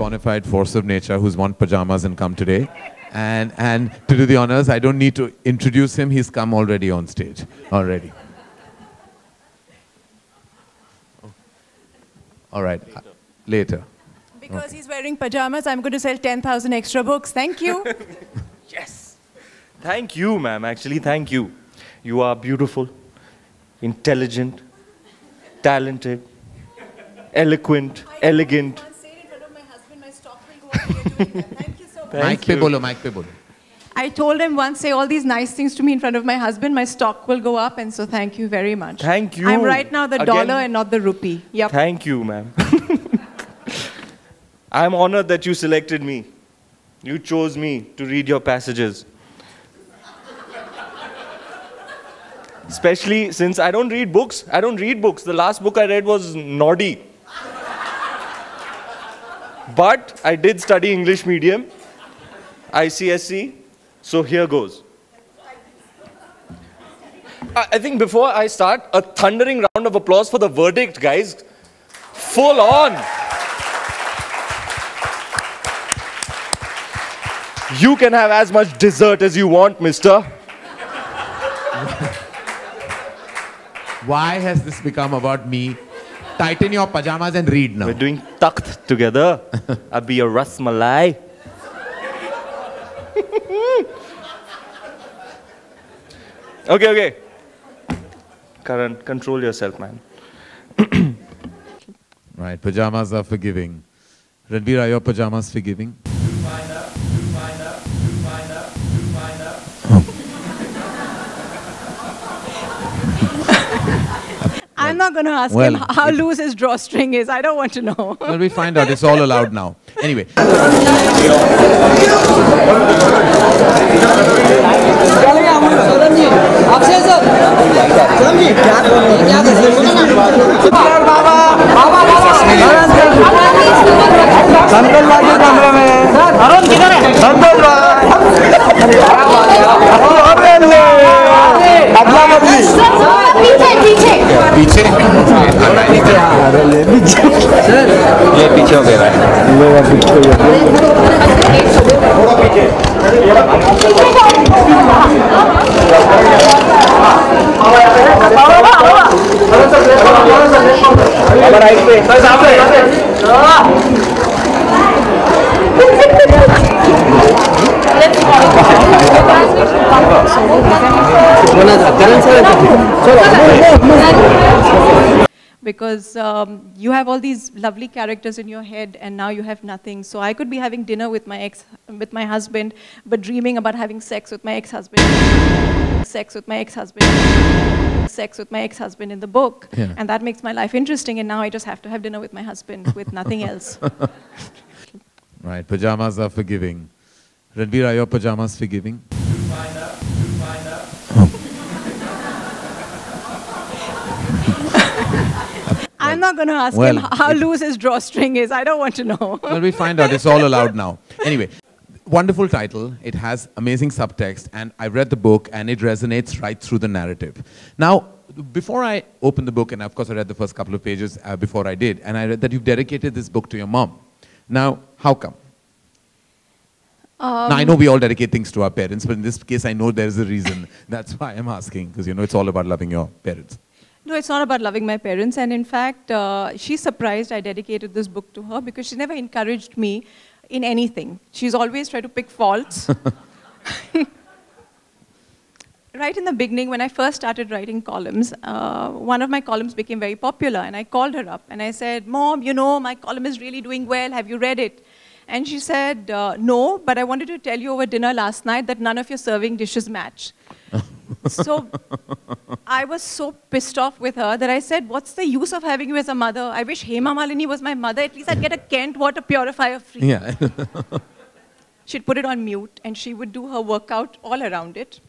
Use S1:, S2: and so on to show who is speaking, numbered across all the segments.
S1: bona fide force of nature who's worn pajamas and come today. And to do the honors, I don't need to introduce him. He's come already on stage. Already. All right. Later.
S2: Because
S1: okay.
S2: He's wearing pajamas, I'm going to sell 10,000 extra books. Thank you.
S3: Yes. Thank you, ma'am. Actually, thank you. You are beautiful, intelligent, talented, eloquent, elegant.
S2: I say it in front of my husband, my stock will go up. You're doing that. Thank you so much.
S1: Mic pe bolo, mic pe bolo.
S2: I told him once, say all these nice things to me in front of my husband, my stock will go up, and so thank you very much.
S3: Thank you.
S2: I'm right now the dollar and not the rupee. Yep.
S3: Thank you, ma'am. I'm honored that you selected me. You chose me to read your passages. Especially since I don't read books. I don't read books. The last book I read was Noddy. But I did study English medium, ICSE, so here goes. I think before I start, a thundering round of applause for the verdict, guys. Full on. You can have as much dessert as you want, mister.
S1: Why has this become about me? Tighten your pajamas and read now.
S3: We're doing takht together. I'll be your ras malai. Okay. Karan, control yourself, man.
S1: Right, pajamas are forgiving. Ranveer, are your pajamas forgiving?
S2: I'm not going to ask him how loose his drawstring is. I don't want to know.
S1: Well, we find out. It's all allowed now. Anyway. पीछे ये पीछे हो गया
S2: Because you have all these lovely characters in your head, and now you have nothing. So I could be having dinner with my husband, but dreaming about having sex with my ex-husband, sex with my ex-husband in the book,
S1: yeah.
S2: And that makes my life interesting. And now I just have to have dinner with my husband with nothing else.
S1: Right, pajamas are forgiving. Ranveer, are your pajamas forgiving?
S2: I'm not going to ask him how loose his drawstring is. I don't want to know.
S1: Well, we find out. It's all allowed now. Anyway, wonderful title. It has amazing subtext, and I read the book, and it resonates right through the narrative. Now, before I opened the book, and of course I read the first couple of pages before I did, and I read that you've dedicated this book to your mom. Now, how come? Now, I know we all dedicate things to our parents, but in this case, I know there's a reason. That's why I'm asking, because you know it's all about loving your parents.
S2: No, it's not about loving my parents. And in fact, she's surprised I dedicated this book to her because she never encouraged me in anything. She's always tried to pick faults. Right in the beginning, when I first started writing columns, one of my columns became very popular. And I called her up and I said, Mom, you know, my column is really doing well. Have you read it? And she said, no, but I wanted to tell you over dinner last night that none of your serving dishes match. So I was so pissed off with her that I said, what's the use of having you as a mother? I wish Hema Malini was my mother. At least I'd get a Kent water purifier free.
S1: Yeah.
S2: She'd put it on mute, and she would do her workout all around it.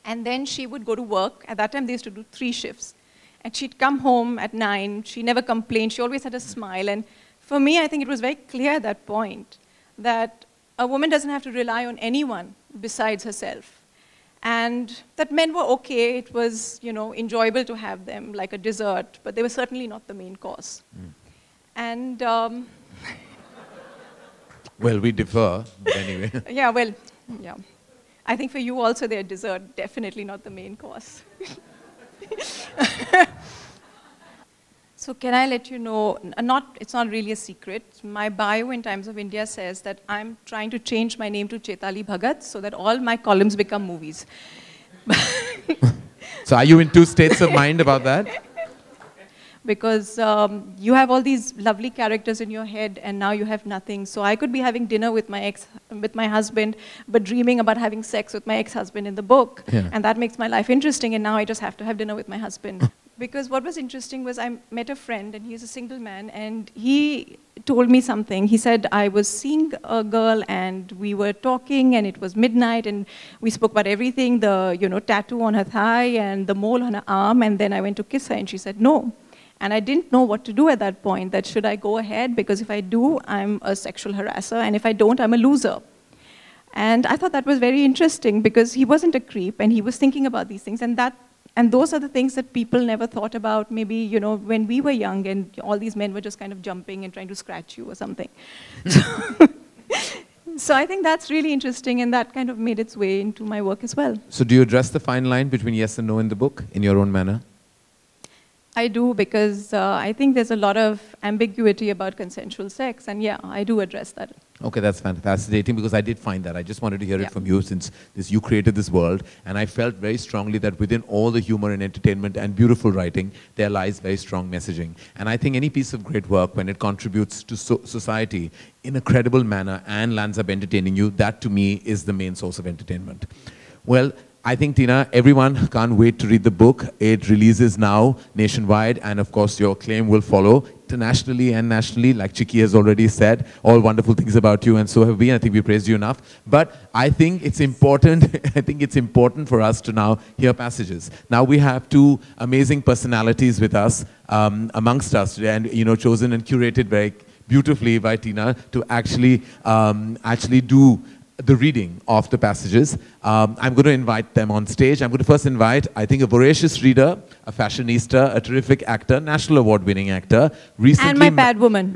S2: And then she would go to work. At that time, they used to do 3 shifts. And she'd come home at 9. She never complained. She always had a smile. And for me, I think it was very clear at that point that a woman doesn't have to rely on anyone besides herself. And that men were okay. It was, you know, enjoyable to have them, like a dessert, but they were certainly not the main course. Mm. And
S1: Well, we differ, but anyway.
S2: Yeah, well, yeah. I think for you also they're dessert, definitely not the main course. So can I let you know, it's not really a secret. My bio in Times of India says that I'm trying to change my name to Chetali Bhagat so that all my columns become movies.
S1: So are you in two states of mind about that?
S2: Because you have all these lovely characters in your head and now you have nothing. So I could be having dinner with my husband, but dreaming about having sex with my ex-husband in the book.
S1: Yeah.
S2: And that makes my life interesting, and now I just have to have dinner with my husband. Because what was interesting was I met a friend, and he's a single man, and he told me something. He said, I was seeing a girl, and we were talking, and it was midnight, and we spoke about everything, the tattoo on her thigh and the mole on her arm, and then I went to kiss her, and she said, no. And I didn't know what to do at that point, that should I go ahead? Because if I do, I'm a sexual harasser, and if I don't, I'm a loser. And I thought that was very interesting, because he wasn't a creep, and he was thinking about these things, and those are the things that people never thought about, maybe, when we were young and all these men were just kind of jumping and trying to scratch you or something. So I think that's really interesting, and that kind of made its way into my work as well.
S1: So do you address the fine line between yes and no in the book in your own manner?
S2: I do, because I think there's a lot of ambiguity about consensual sex, and yeah, I do address that.
S1: Okay, that's fascinating, because I did find that. I just wanted to hear it from you, since you created this world, and I felt very strongly that within all the humor and entertainment and beautiful writing, there lies very strong messaging. And I think any piece of great work, when it contributes to society in a credible manner and lands up entertaining you, that to me is the main source of entertainment. Well, I think, Tina, everyone can't wait to read the book. It releases now nationwide, and of course your claim will follow internationally and nationally, like Chiki has already said, all wonderful things about you, and so have we. I think we praised you enough. But I think it's important, for us to now hear passages. Now we have two amazing personalities with us, amongst us today, and chosen and curated very beautifully by Tina to actually do the reading of the passages. I'm going to invite them on stage. I'm going to first invite, I think, a voracious reader, a fashionista, a terrific actor, national award-winning actor.
S2: And my bad woman.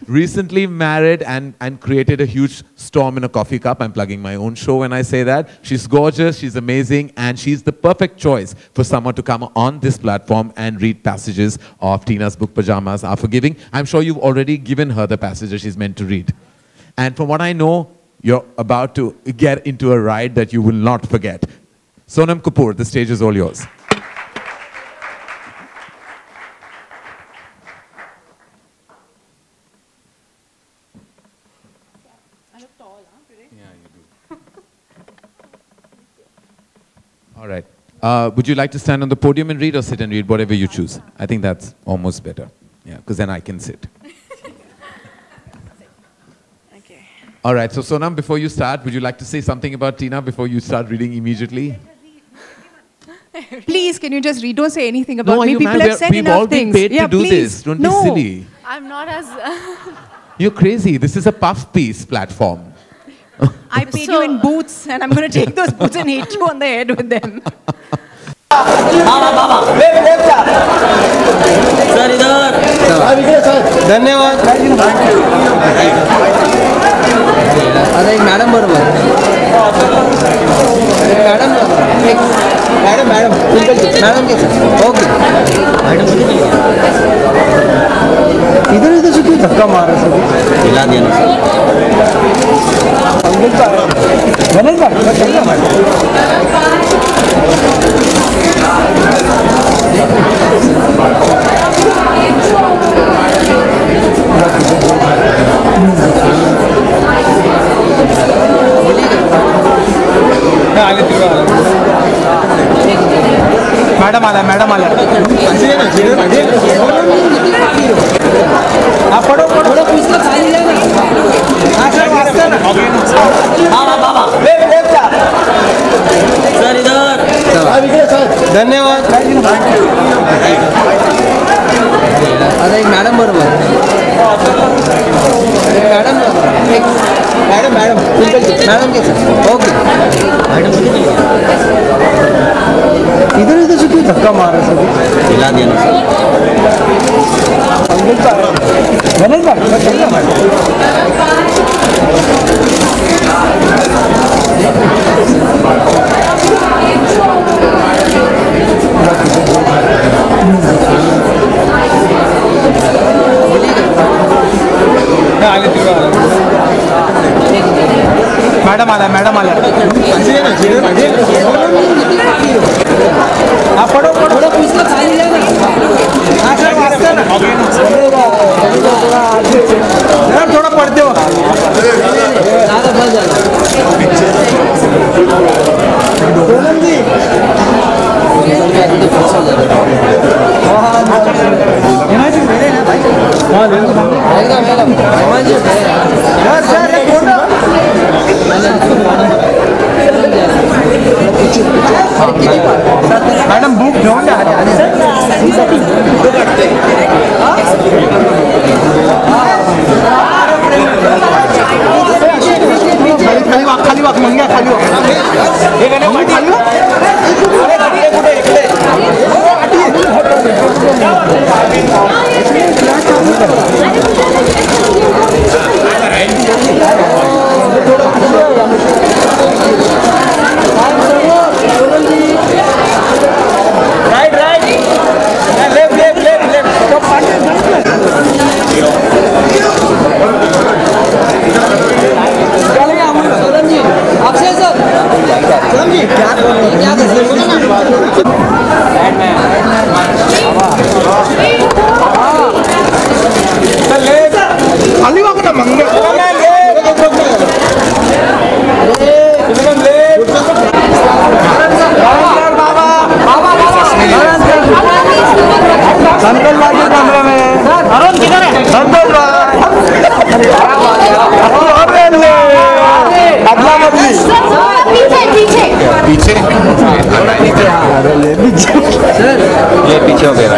S1: Recently married and created a huge storm in a coffee cup. I'm plugging my own show when I say that. She's gorgeous, she's amazing, and she's the perfect choice for someone to come on this platform and read passages of Tina's book, Pajamas Are Forgiving. I'm sure you've already given her the passages she's meant to read. And from what I know, you're about to get into a ride that you will not forget. Sonam Kapoor, the stage is all yours.
S2: I look tall, huh, today?
S1: Yeah, you do. All right. Would you like to stand on the podium and read, or sit and read, whatever you choose? I think that's almost better. Yeah, because then I can sit. All right, so Sonam, before you start, would you like to say something about Tina before you start reading immediately?
S2: Please, can you just read? Don't say anything about me. People
S1: man,
S2: have said
S1: we've all
S2: enough
S1: been
S2: things.
S1: paid to do this. Don't be silly.
S4: I'm not as...
S1: You're crazy. This is a puff piece platform.
S2: I paid you in boots, and I'm going to take those boots and hit you on the head with them.
S5: Sir इधर धन्यवाद अरे एक madam बरोबर madam madam के sir okay madam इधर से क्यों धक्का मार रहे सर हिला दिया मैडम आला आप पढ़ो पुस्तक खाली है ना सर इधर धन्यवाद अरे एक मैडम बरोबर मैडम के सर ओके इधर से क्यों धक्का मार रहे सर हिला दिया ना सर मैडम आला हाँ पढ़ो थोड़ा पुस्तक खाली है ना थोड़ा पढ़ते हो मैडम बुक घेऊन द्या खाली वाक मंग्या खाली वाक खाली वाक ना मंग्या संतोष भाई के कमरे में अरुण किधर है संतोष अगला बदली
S1: पीछे
S3: ये पीछे हो गया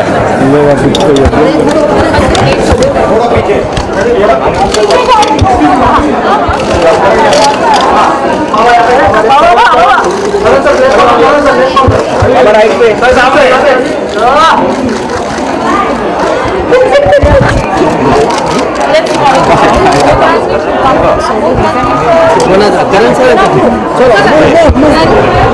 S5: करण सर